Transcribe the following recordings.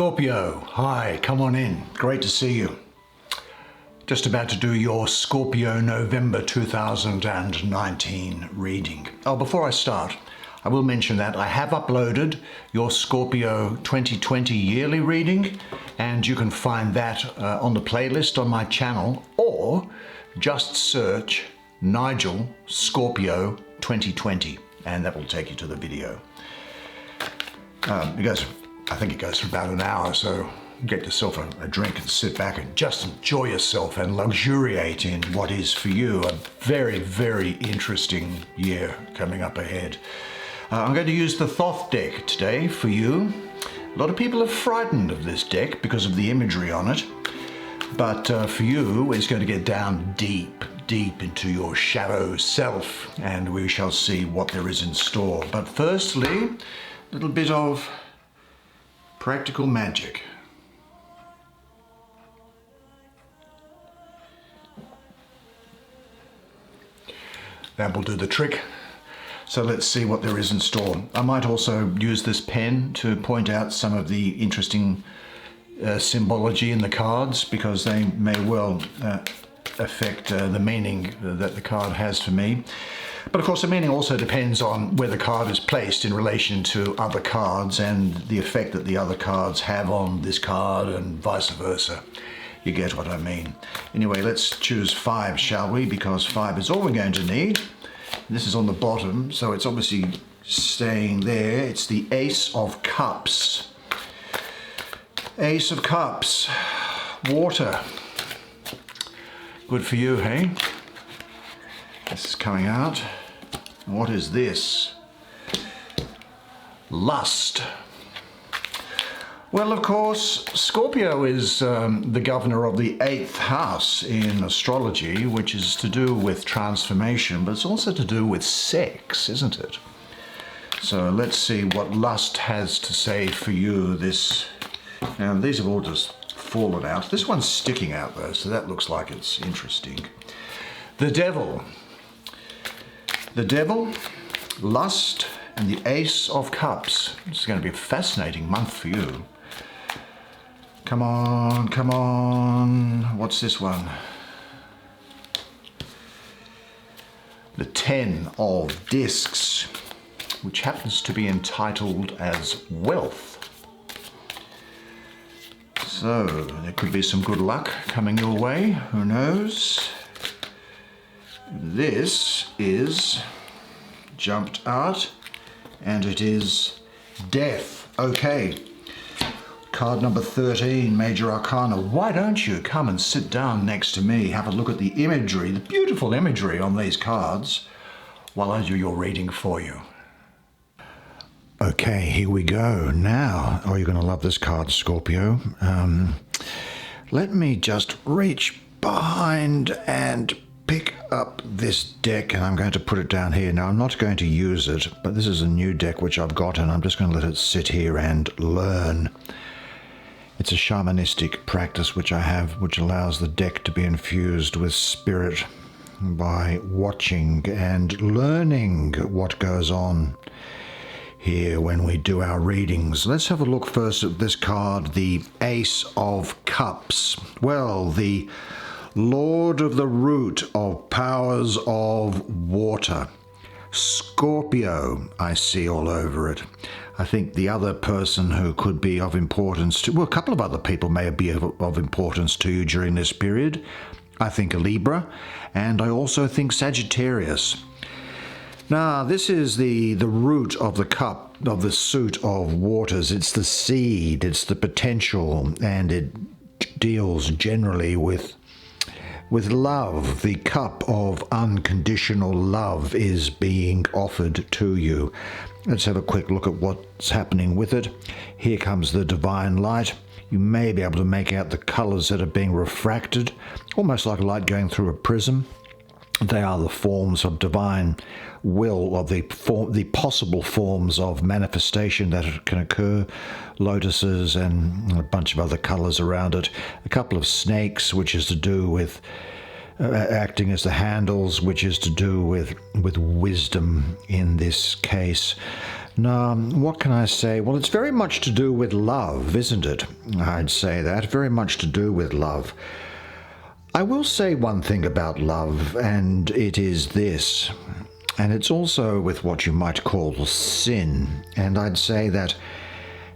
Scorpio, hi, come on in. Great to see you. Just about to do your Scorpio November 2019 reading. Oh, before I start, I will mention that I have uploaded your Scorpio 2020 yearly reading, and you can find that on the playlist on my channel, or just search Nigel Scorpio 2020, and that will take you to the video. I think it goes for about an hour, so get yourself a drink and sit back and just enjoy yourself and luxuriate in what is for you a very, very interesting year coming up ahead. I'm going to use the Thoth deck today for you. A lot of people are frightened of this deck because of the imagery on it, but for you it's going to get down deep into your shadow self, and we shall see what there is in store. But firstly, a little bit of practical magic. That will do the trick. So let's see what there is in store. I might also use this pen to point out some of the interesting symbology in the cards, because they may well affect the meaning that the card has for me. But of course the meaning also depends on where the card is placed in relation to other cards and the effect that the other cards have on this card, and vice versa. You get what I mean. Anyway, let's choose 5, shall we? Because 5 is all we're going to need. This is on the bottom, so it's obviously staying there. It's the Ace of Cups. Ace of Cups. Water. Good for you, hey? This is coming out. What is this? Lust. Well, of course, Scorpio is the governor of the 8th house in astrology, which is to do with transformation, but it's also to do with sex, isn't it? So let's see what lust has to say for you. Now, these have all just fallen out. This one's sticking out though, so that looks like it's interesting. The Devil. The Devil, Lust, and the Ace of Cups. This is going to be a fascinating month for you. Come on, come on. What's this one? The 10 of Discs, which happens to be entitled as Wealth. So there could be some good luck coming your way, who knows? This is jumped out, and it is Death. Okay. Card number 13, Major Arcana. Why don't you come and sit down next to me, have a look at the imagery, the beautiful imagery on these cards, while I do your reading for you. Okay, here we go. Now, oh, you're going to love this card, Scorpio. Let me just reach behind and pick up this deck, and I'm going to put it down here. Now, I'm not going to use it, but this is a new deck which I've got, and I'm just going to let it sit here and learn. It's a shamanistic practice which I have, which allows the deck to be infused with spirit by watching and learning what goes on here when we do our readings. Let's have a look first at this card, the Ace of Cups. Well, the Lord of the Root of Powers of Water. Scorpio, I see all over it. I think the other person who could be of importance to, well, a couple of other people may be of importance to you during this period. I think a Libra, and I also think Sagittarius. Now, this is the root of the cup, of the suit of waters. It's the seed, it's the potential, and it deals generally with love. The cup of unconditional love is being offered to you. Let's have a quick look at what's happening with it. Here comes the divine light. You may be able to make out the colors that are being refracted, almost like light going through a prism. They are the forms of divine will, of the possible forms of manifestation that can occur. Lotuses and a bunch of other colors around it. A couple of snakes, which is to do with acting as the handles, which is to do with wisdom in this case. Now, what can I say? Well, it's very much to do with love, isn't it? I'd say that. Very much to do with love. I will say one thing about love, and it is this. And it's also with what you might call sin. And I'd say that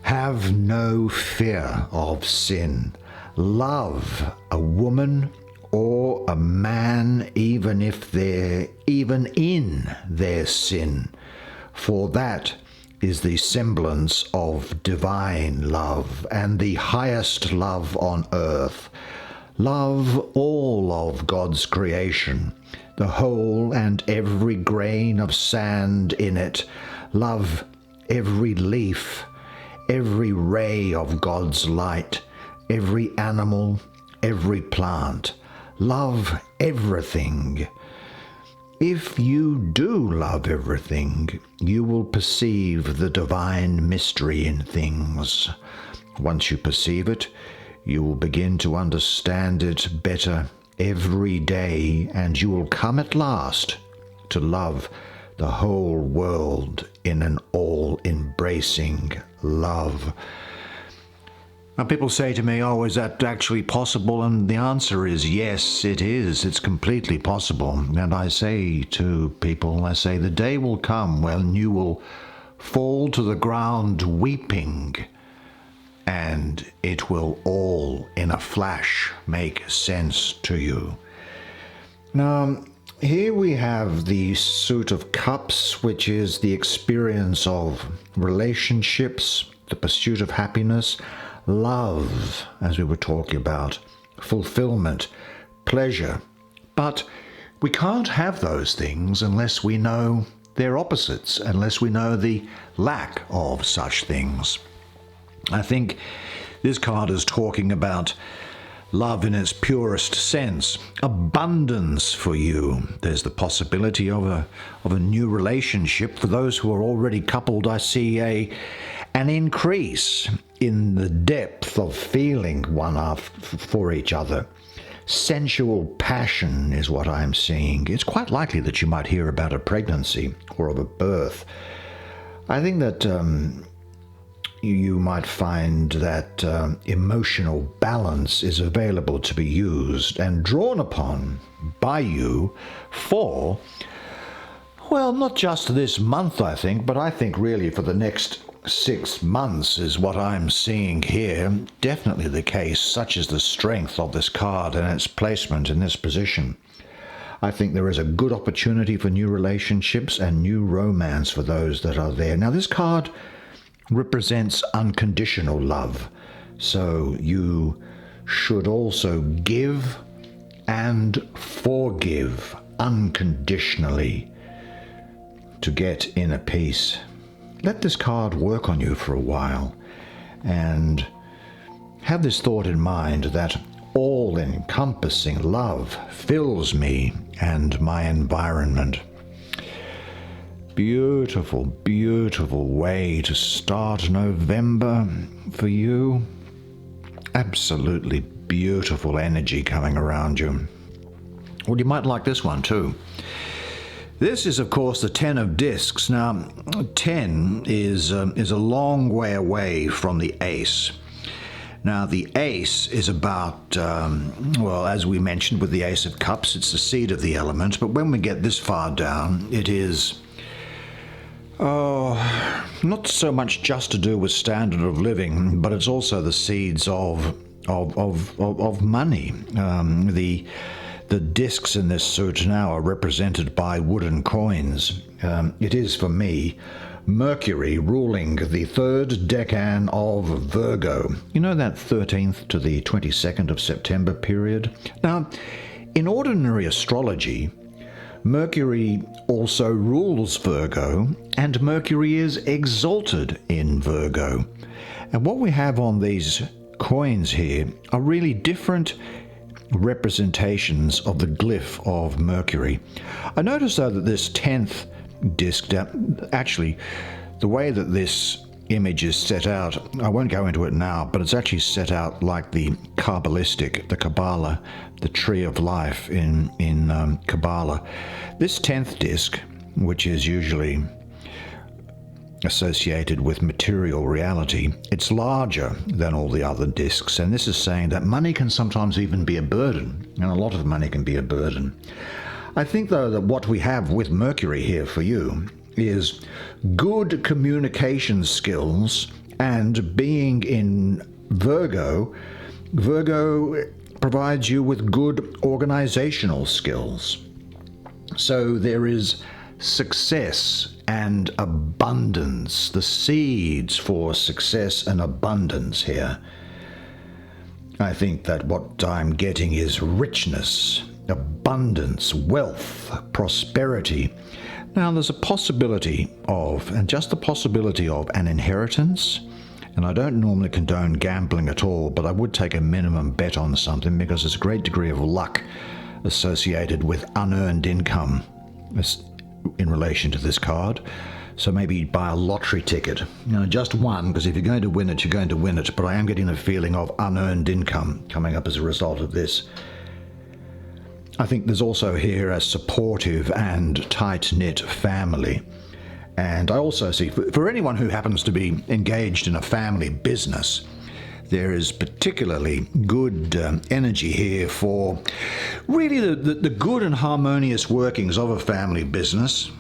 have no fear of sin. Love a woman or a man, even if they're even in their sin. For that is the semblance of divine love and the highest love on earth. Love all of God's creation, the whole and every grain of sand in it. Love every leaf, every ray of God's light, every animal, every plant. Love everything. If you do love everything, you will perceive the divine mystery in things. Once you perceive it, you will begin to understand it better every day, and you will come at last to love the whole world in an all-embracing love. Now, people say to me, oh, is that actually possible? And the answer is yes, it is. It's completely possible. And I say to people, I say, the day will come when you will fall to the ground weeping, and it will all in a flash make sense to you. Now, here we have the Suit of Cups, which is the experience of relationships, the pursuit of happiness, love, as we were talking about, fulfillment, pleasure. But we can't have those things unless we know their opposites, unless we know the lack of such things. I think this card is talking about love in its purest sense, abundance for you. There's the possibility of a new relationship. For those who are already coupled, I see an increase in the depth of feeling one for each other. Sensual passion is what I'm seeing. It's quite likely that you might hear about a pregnancy or of a birth. I think that you might find that emotional balance is available to be used and drawn upon by you for, well, not just this month, I think, but I think really for the next 6 months is what I'm seeing here. Definitely the case. Such is the strength of this card and its placement in this position. I think there is a good opportunity for new relationships and new romance for those that are there. Now, this card represents unconditional love, so you should also give and forgive unconditionally to get inner peace. Let this card work on you for a while, and have this thought in mind that all-encompassing love fills me and my environment. Beautiful, beautiful way to start November for you. Absolutely beautiful energy coming around you. Well, you might like this one too. This is, of course, the 10 of discs. Now, 10 is a long way away from the ace. Now, the ace is about, well, as we mentioned with the Ace of Cups, it's the seed of the element. But when we get this far down, it is, not so much just to do with standard of living, but it's also the seeds of money. The discs in this suit now are represented by wooden coins. It is, for me, Mercury ruling the third decan of Virgo. You know, that 13th to the 22nd of September period? Now, in ordinary astrology, Mercury also rules Virgo, and Mercury is exalted in Virgo. And what we have on these coins here are really different representations of the glyph of Mercury. I noticed, though, that this 10th disc, actually, the way that this image is set out, I won't go into it now, but it's actually set out like the Kabbalistic, the Kabbalah, the tree of life in Kabbalah. This 10th disc, which is usually associated with material reality. It's larger than all the other discs, and this is saying that money can sometimes even be a burden, and a lot of money can be a burden. I think, though, that what we have with Mercury here for you is good communication skills, and being in Virgo provides you with good organizational skills. So there is success and abundance, the seeds for success and abundance here. I think that what I'm getting is richness, abundance, wealth, prosperity. Now there's a possibility of, and just the possibility of, an inheritance. And I don't normally condone gambling at all, but I would take a minimum bet on something because there's a great degree of luck associated with unearned income in relation to this card. So maybe buy a lottery ticket, just one, because if you're going to win it, you're going to win it. But I am getting a feeling of unearned income coming up as a result of this. I think there's also here a supportive and tight-knit family. And I also see, for anyone who happens to be engaged in a family business, there is particularly good energy here for really the good and harmonious workings of a family business.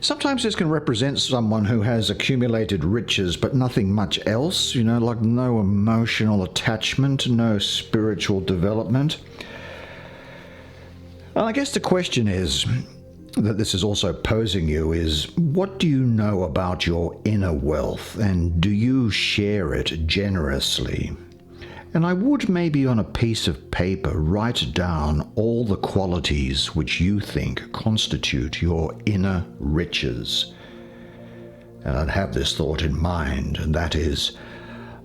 Sometimes this can represent someone who has accumulated riches but nothing much else, like no emotional attachment, no spiritual development. And I guess the question is, that this is also posing you, is what do you know about your inner wealth, and do you share it generously? And I would maybe on a piece of paper write down all the qualities which you think constitute your inner riches. And I'd have this thought in mind, and that is,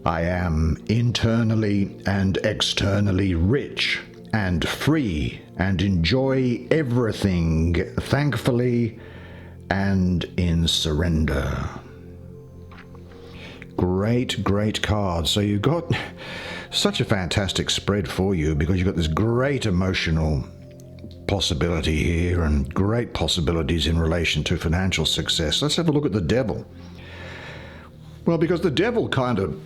I am internally and externally rich and free, and enjoy everything thankfully and in surrender. Great card. So you've got such a fantastic spread for you, because you've got this great emotional possibility here and great possibilities in relation to financial success. Let's have a look at the devil. Well, because the devil kind of,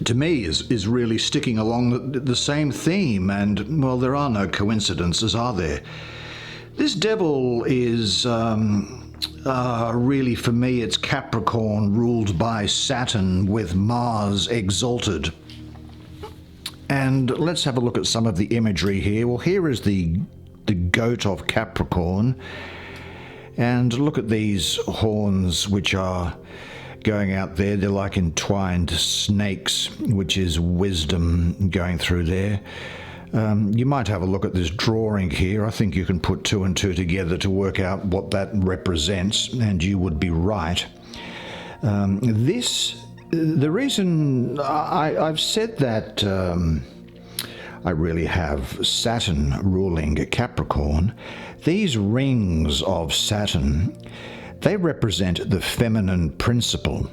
to me, is really sticking along the same theme, and, well, there are no coincidences, are there? This devil is really, for me, it's Capricorn ruled by Saturn with Mars exalted. And let's have a look at some of the imagery here. Well, here is the goat of Capricorn, and look at these horns which are going out there. They're like entwined snakes, which is wisdom going through there. You might have a look at this drawing here. I think you can put two and two together to work out what that represents, and you would be right. The reason I've said that I really have Saturn ruling Capricorn, these rings of Saturn, they represent the feminine principle.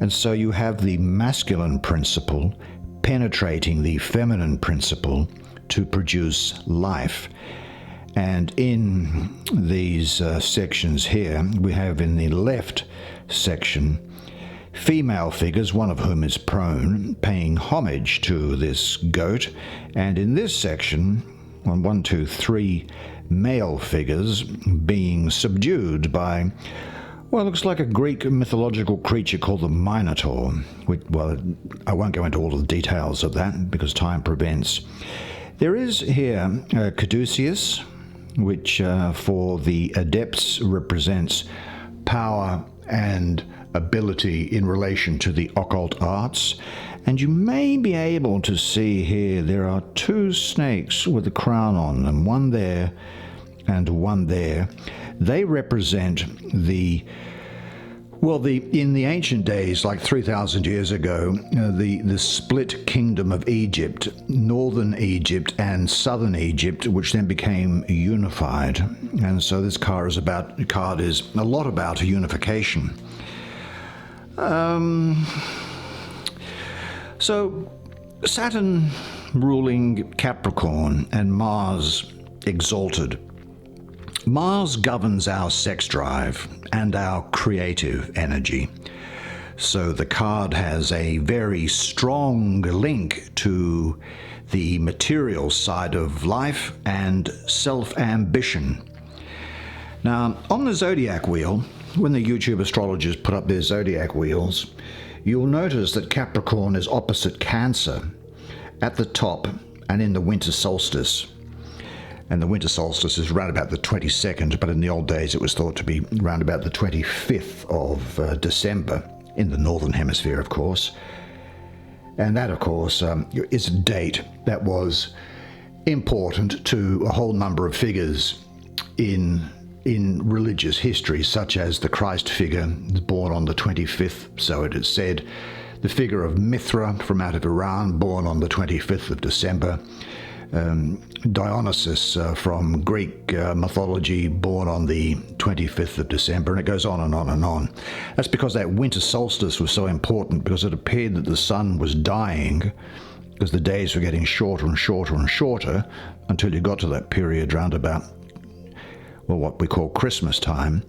And so you have the masculine principle penetrating the feminine principle to produce life. And in these sections here, we have in the left section female figures, one of whom is prone, paying homage to this goat. And in this section, on 1, 2, 3, male figures being subdued by, well, it looks like a Greek mythological creature called the Minotaur. Well, I won't go into all the details of that because time prevents. There is here Caduceus, which for the adepts represents power and ability in relation to the occult arts. And you may be able to see here there are two snakes with a crown on them, one there and one there. They represent in the ancient days, like 3,000 years ago, the split kingdom of Egypt, northern Egypt and southern Egypt, which then became unified. And so this card is a lot about unification. So Saturn ruling Capricorn and Mars exalted. Mars governs our sex drive and our creative energy. So the card has a very strong link to the material side of life and self-ambition. Now, on the zodiac wheel, when the YouTube astrologers put up their zodiac wheels, you'll notice that Capricorn is opposite Cancer at the top and in the winter solstice. And the winter solstice is around about the 22nd, but in the old days it was thought to be around about the 25th of December, in the northern hemisphere, of course. And that, of course, is a date that was important to a whole number of figures in religious history, such as the Christ figure, born on the 25th, so it is said, the figure of Mithra from out of Iran, born on the 25th of December, Dionysus from Greek mythology, born on the 25th of December, and it goes on and on and on. That's because that winter solstice was so important, because it appeared that the sun was dying, because the days were getting shorter and shorter and shorter until you got to that period round about, well, what we call Christmas time.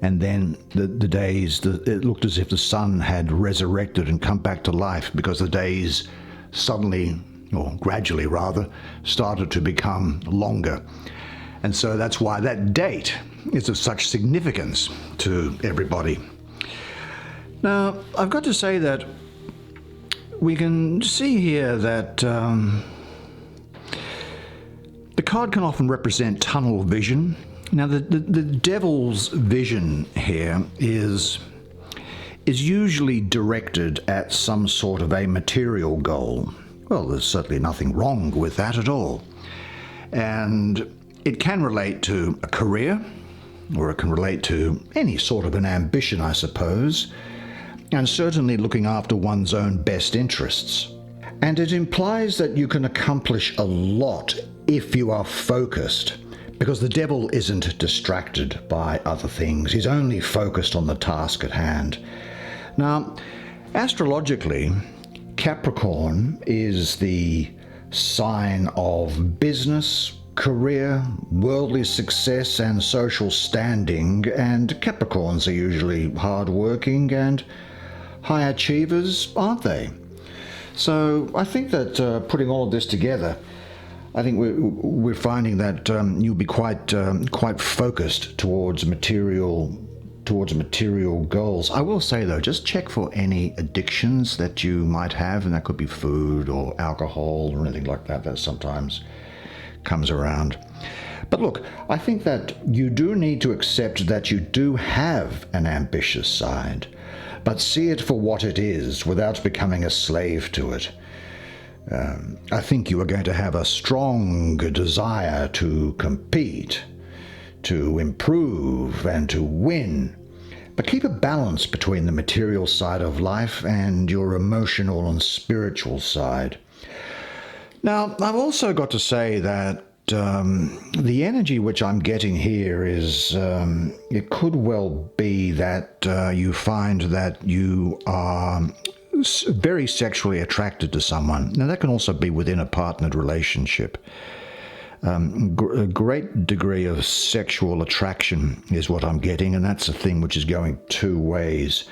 And then the days, it looked as if the sun had resurrected and come back to life, because the days suddenly, or gradually rather, started to become longer. And so that's why that date is of such significance to everybody. Now, I've got to say that we can see here that the card can often represent tunnel vision. Now, the devil's vision here is usually directed at some sort of a material goal. Well, there's certainly nothing wrong with that at all. And it can relate to a career, or it can relate to any sort of an ambition, I suppose, and certainly looking after one's own best interests. And it implies that you can accomplish a lot if you are focused, because the devil isn't distracted by other things. He's only focused on the task at hand. Now, astrologically, Capricorn is the sign of business, career, worldly success, and social standing, and Capricorns are usually hard-working and high achievers, aren't they? So I think that putting all of this together, I think we're finding that you'll be quite focused towards material goals. I will say though, just check for any addictions that you might have, and that could be food or alcohol or anything like that. That sometimes comes around. But look, I think that you do need to accept that you do have an ambitious side, but see it for what it is without becoming a slave to it. I think you are going to have a strong desire to compete, to improve, and to win. But keep a balance between the material side of life and your emotional and spiritual side. Now, I've also got to say that the energy which I'm getting here is, it could well be that you find that you are very sexually attracted to someone. Now, that can also be within a partnered relationship. A great degree of sexual attraction is what I'm getting, and that's a thing which is going two ways.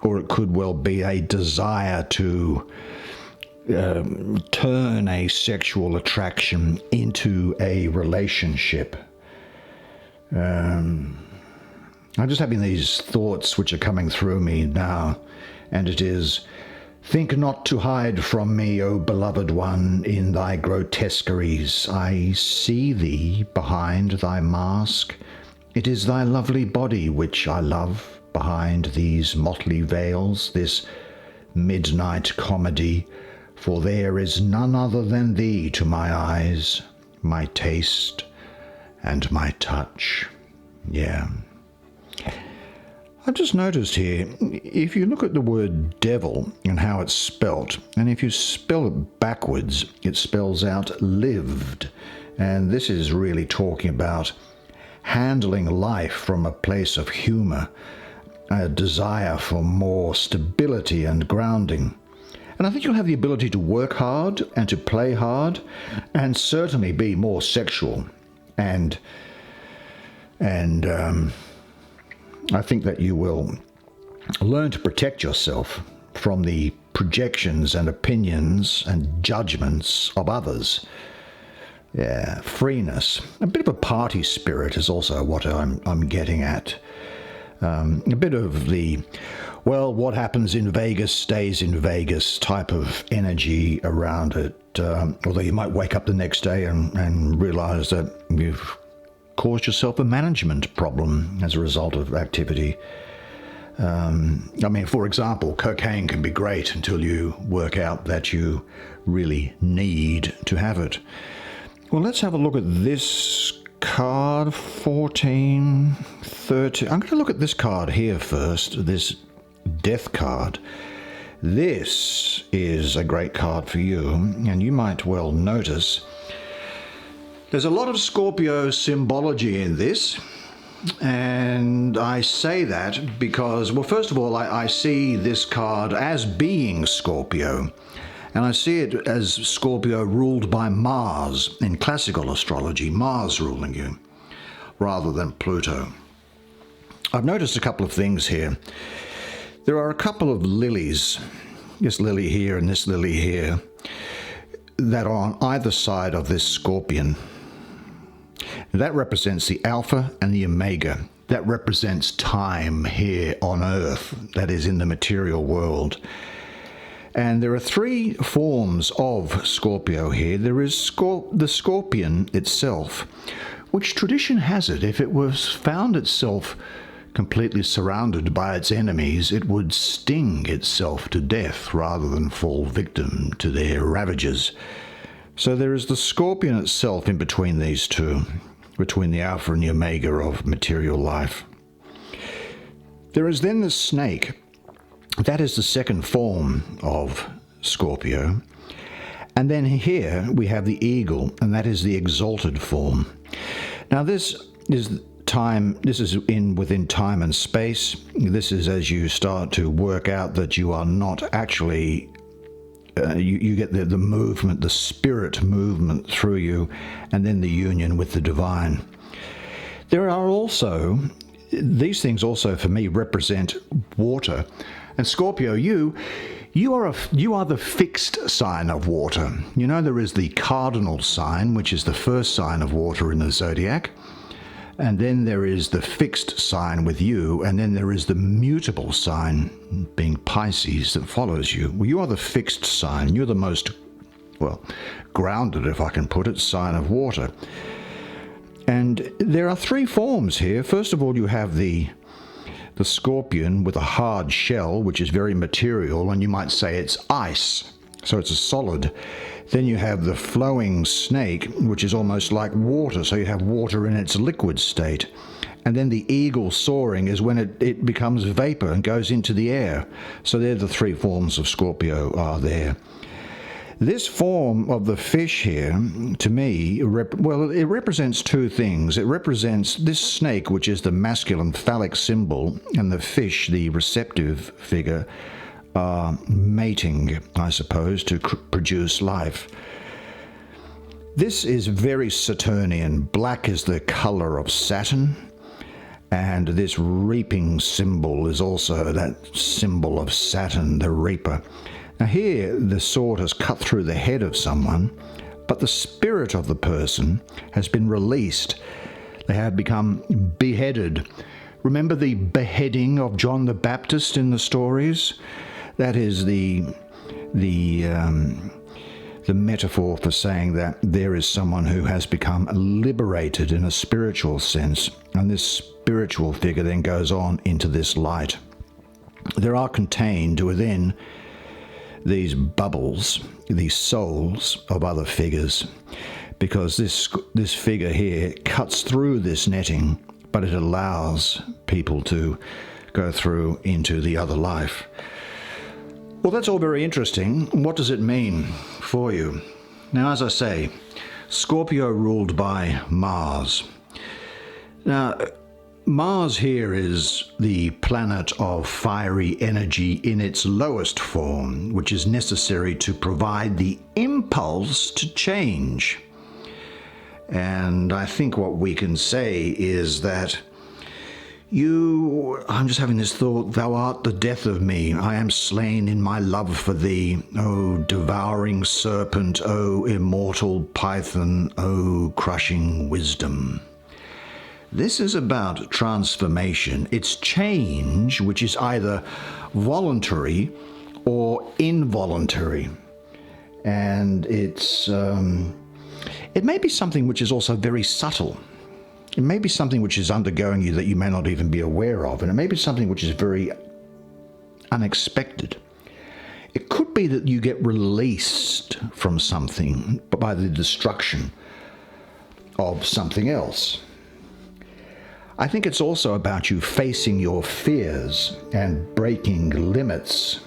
Or it could well be a desire to turn a sexual attraction into a relationship. I'm just having these thoughts which are coming through me now, and it is, think not to hide from me, O beloved one, in thy grotesqueries. I see thee behind thy mask. It is thy lovely body which I love behind these motley veils, this midnight comedy, for there is none other than thee to my eyes, my taste and my touch. Yeah. I've just noticed here, if you look at the word devil and how it's spelt, and if you spell it backwards, it spells out lived. And this is really talking about handling life from a place of humor, a desire for more stability and grounding. And I think you'll have the ability to work hard and to play hard, and certainly be more sexual and And I think that you will learn to protect yourself from the projections and opinions and judgments of others. Yeah, freeness. A bit of a party spirit is also what I'm getting at. A bit of the, well, what happens in Vegas stays in Vegas type of energy around it. Although you might wake up the next day and realize that you've caused yourself a management problem as a result of activity. I mean, for example, cocaine can be great until you work out that you really need to have it. Well, let's have a look at this card, 14, 13. I'm going to look at this card here first, this Death card. This is a great card for you, and you might well notice there's a lot of Scorpio symbology in this. And I say that because, well, first of all, I see this card as being Scorpio. And I see it as Scorpio ruled by Mars in classical astrology, Mars ruling you, rather than Pluto. I've noticed a couple of things here. There are a couple of lilies, this lily here and this lily here, that are on either side of this scorpion. That represents the Alpha and the Omega. That represents time here on Earth, that is in the material world. And there are three forms of Scorpio here. There is the scorpion itself, which tradition has it, if it was found itself completely surrounded by its enemies, it would sting itself to death rather than fall victim to their ravages. So there is the scorpion itself in between these two, between the Alpha and the Omega of material life. There is then the snake. That is the second form of Scorpio. And then here we have the eagle, and that is the exalted form. Now this is time, this is within time and space. This is as you start to work out that you are not actually, you get the movement, the spirit movement through you, and then the union with the divine. There are also, these things also for me represent water. And Scorpio, you are the fixed sign of water. You know, there is the cardinal sign, which is the first sign of water in the zodiac. And then there is the fixed sign with you, and then there is the mutable sign, being Pisces, that follows you. Well, you are the fixed sign. You're the most, well, grounded, if I can put it, sign of water. And there are three forms here. First of all, you have the scorpion with a hard shell, which is very material, and you might say it's ice, so it's a solid. Then you have the flowing snake, which is almost like water, so you have water in its liquid state. And then the eagle soaring is when it becomes vapor and goes into the air. So they're the three forms of Scorpio are there. This form of the fish here, to me, it represents two things. It represents this snake, which is the masculine phallic symbol, and the fish, the receptive figure, mating, I suppose, to produce life. This is very Saturnian. Black is the color of Saturn, and this reaping symbol is also that symbol of Saturn, the reaper. Now here, the sword has cut through the head of someone, but the spirit of the person has been released. They have become beheaded. Remember the beheading of John the Baptist in the stories? That is the metaphor for saying that there is someone who has become liberated in a spiritual sense, and this spiritual figure then goes on into this light. There are contained within these bubbles, these souls of other figures, because this figure here cuts through this netting, but it allows people to go through into the other life. Well, that's all very interesting. What does it mean for you? Now, as I say, Scorpio ruled by Mars. Now, Mars here is the planet of fiery energy in its lowest form, which is necessary to provide the impulse to change. And I think what we can say is that I'm just having this thought, thou art the death of me, I am slain in my love for thee, O devouring serpent, O immortal python, O crushing wisdom. This is about transformation. It's change, which is either voluntary or involuntary. And it may be something which is also very subtle. It may be something which is undergoing you that you may not even be aware of, and it may be something which is very unexpected. It could be that you get released from something by the destruction of something else. I think it's also about you facing your fears and breaking limits.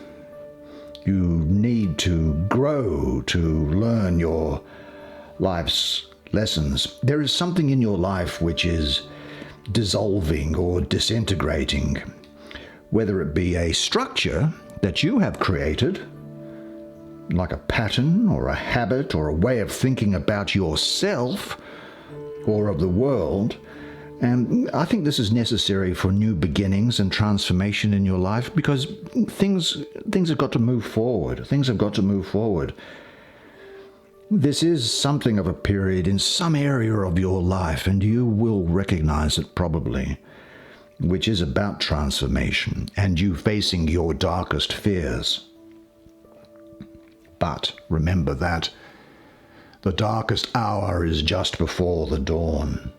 You need to grow to learn your life's lessons. There is something in your life which is dissolving or disintegrating, whether it be a structure that you have created, like a pattern or a habit or a way of thinking about yourself or of the world. And I think this is necessary for new beginnings and transformation in your life, because things have got to move forward. Things have got to move forward. This is something of a period in some area of your life, and you will recognize it probably, which is about transformation and you facing your darkest fears. But remember that the darkest hour is just before the dawn.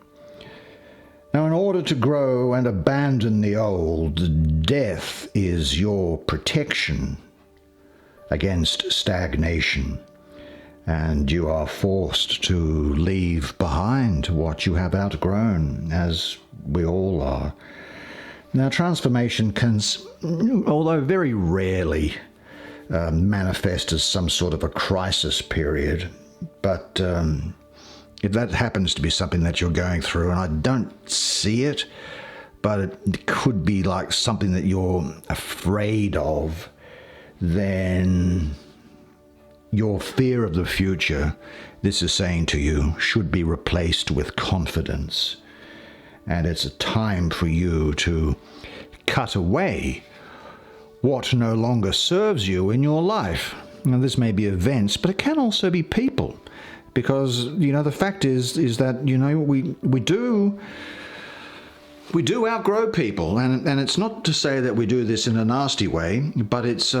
Now, in order to grow and abandon the old, death is your protection against stagnation. And you are forced to leave behind what you have outgrown, as we all are. Now, transformation can, although very rarely, manifest as some sort of a crisis period, but if that happens to be something that you're going through, and I don't see it, but it could be like something that you're afraid of, then your fear of the future, this is saying to you, should be replaced with confidence. And it's a time for you to cut away what no longer serves you in your life. Now, this may be events, but it can also be people. Because, the fact is that, we do outgrow people, and it's not to say that we do this in a nasty way, but it's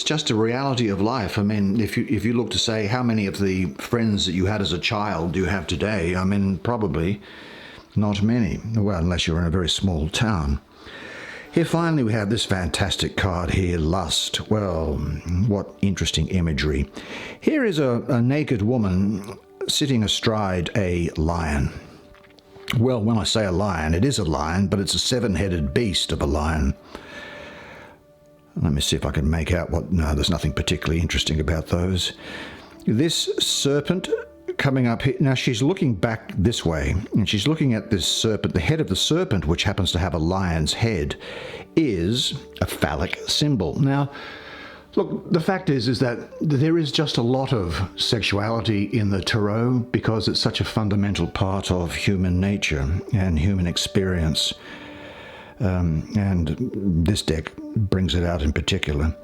just a reality of life. I mean, if you look to say how many of the friends that you had as a child do you have today, I mean, probably not many. Well, unless you're in a very small town. Here, finally, we have this fantastic card here, Lust. Well, what interesting imagery. Here is a naked woman sitting astride a lion. Well, when I say a lion, it is a lion, but it's a seven-headed beast of a lion. Let me see if I can make out what... No, there's nothing particularly interesting about those. This serpent coming up here... Now, she's looking back this way, and she's looking at this serpent. The head of the serpent, which happens to have a lion's head, is a phallic symbol. Now, look, the fact is that there is just a lot of sexuality in the tarot because it's such a fundamental part of human nature and human experience. And this deck brings it out in particular.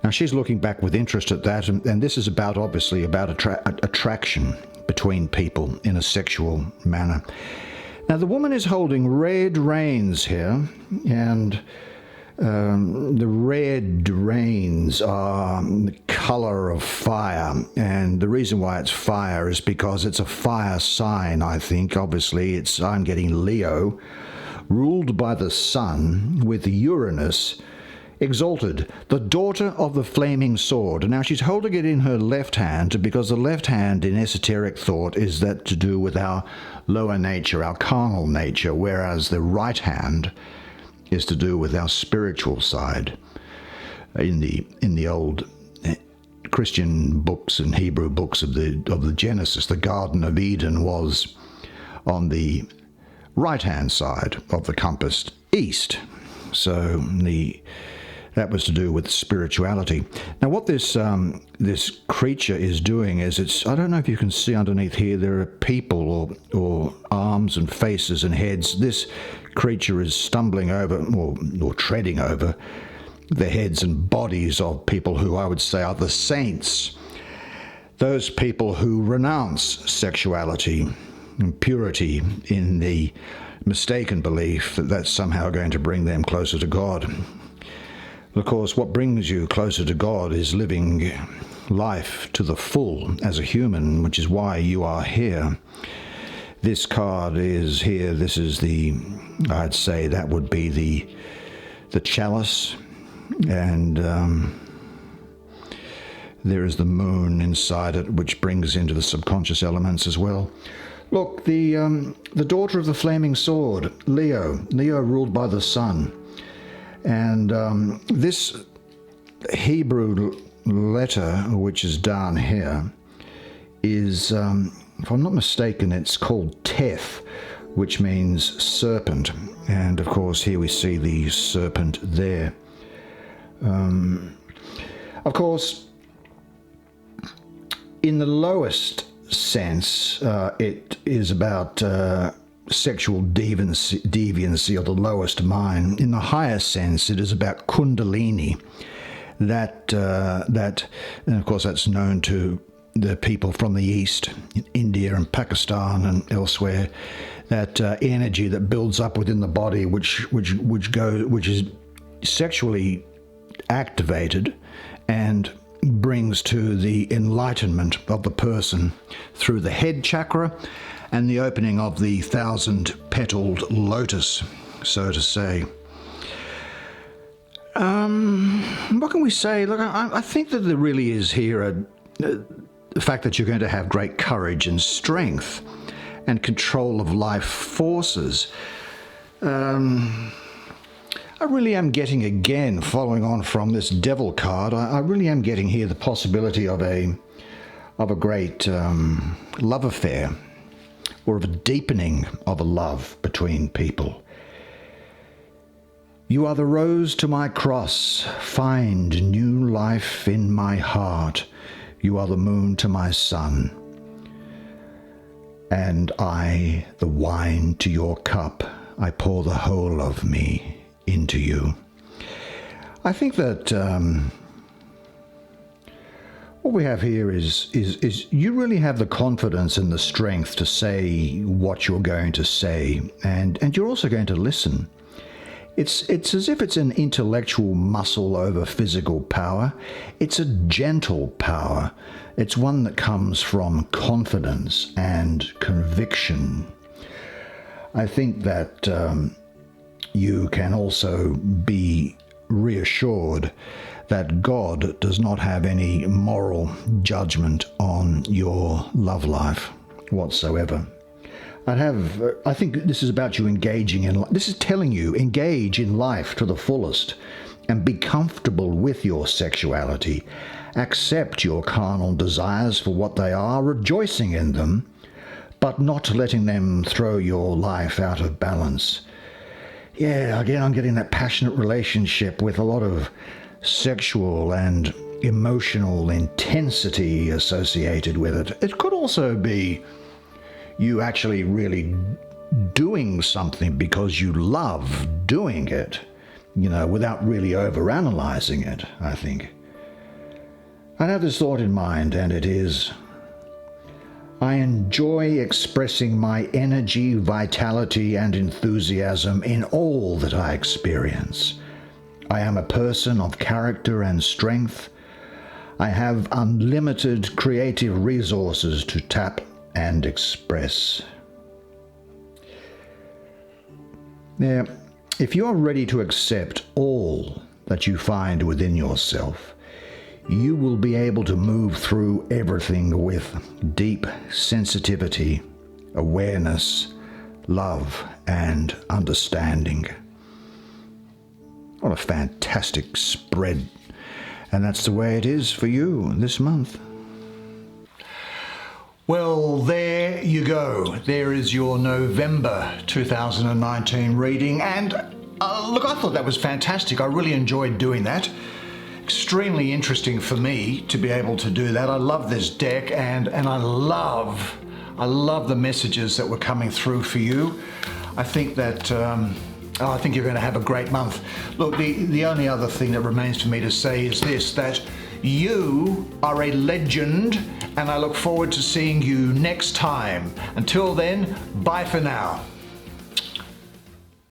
Now, she's looking back with interest at that, and this is obviously about attraction between people in a sexual manner. Now, the woman is holding red reins here, and the red reins are the color of fire, and the reason why it's fire is because it's a fire sign, I think. Obviously, I'm getting Leo, ruled by the sun, with Uranus exalted, the daughter of the flaming sword. Now, she's holding it in her left hand because the left hand in esoteric thought is that to do with our lower nature, our carnal nature, whereas the right hand is to do with our spiritual side. In the old Christian books and Hebrew books of the Genesis, the Garden of Eden was on the right-hand side of the compass, east. So That was to do with spirituality. Now, what this creature is doing is I don't know if you can see underneath here, there are people or arms and faces and heads. This creature is stumbling over or treading over the heads and bodies of people who I would say are the saints. Those people who renounce sexuality and purity in the mistaken belief that that's somehow going to bring them closer to God. Of course, what brings you closer to God is living life to the full as a human, which is why you are here. This card is here. This is I'd say that would be the chalice, and there is the moon inside it, which brings into the subconscious elements as well. Look, the daughter of the flaming sword, Leo ruled by the sun. And this Hebrew letter, which is down here, is, if I'm not mistaken, it's called Teth, which means serpent. And of course, here we see the serpent there. Of course, in the lowest sense, it is about sexual deviancy of the lowest mind. In the higher sense, it is about kundalini. That and of course that's known to the people from the East, in India and Pakistan and elsewhere. That energy that builds up within the body, which is sexually activated and brings to the enlightenment of the person through the head chakra and the opening of the 1,000-petaled lotus, so to say. What can we say? Look, I think that there really is here the fact that you're going to have great courage and strength and control of life forces. I really am getting, again, following on from this devil card, I really am getting here the possibility of a great love affair, or of a deepening of a love between people. You are the rose to my cross, find new life in my heart. You are the moon to my sun, and I, the wine to your cup. I pour the whole of me into you. I think that what we have here is you really have the confidence and the strength to say what you're going to say, and you're also going to listen. It's as if it's an intellectual muscle over physical power. It's a gentle power. It's one that comes from confidence and conviction. I think that you can also be reassured that God does not have any moral judgment on your love life whatsoever. I think this is about you engaging in, this is telling you, engage in life to the fullest and be comfortable with your sexuality. Accept your carnal desires for what they are, rejoicing in them, but not letting them throw your life out of balance. Yeah, again, I'm getting that passionate relationship with a lot of sexual and emotional intensity associated with it. It could also be you actually really doing something because you love doing it, without really overanalyzing it, I think. I have this thought in mind, and it is, I enjoy expressing my energy, vitality, and enthusiasm in all that I experience. I am a person of character and strength. I have unlimited creative resources to tap and express. Now, if you are ready to accept all that you find within yourself, you will be able to move through everything with deep sensitivity, awareness, love, and understanding. What a fantastic spread. And that's the way it is for you this month. Well, there you go. There is your November 2019 reading. And Look, I thought that was fantastic. I really enjoyed doing that. Extremely interesting for me to be able to do that. I love this deck, and I love the messages that were coming through for you. I think that I think you're going to have a great month. Look, the only other thing that remains for me to say is this, that you are a legend, and I look forward to seeing you next time. Until then, bye for now.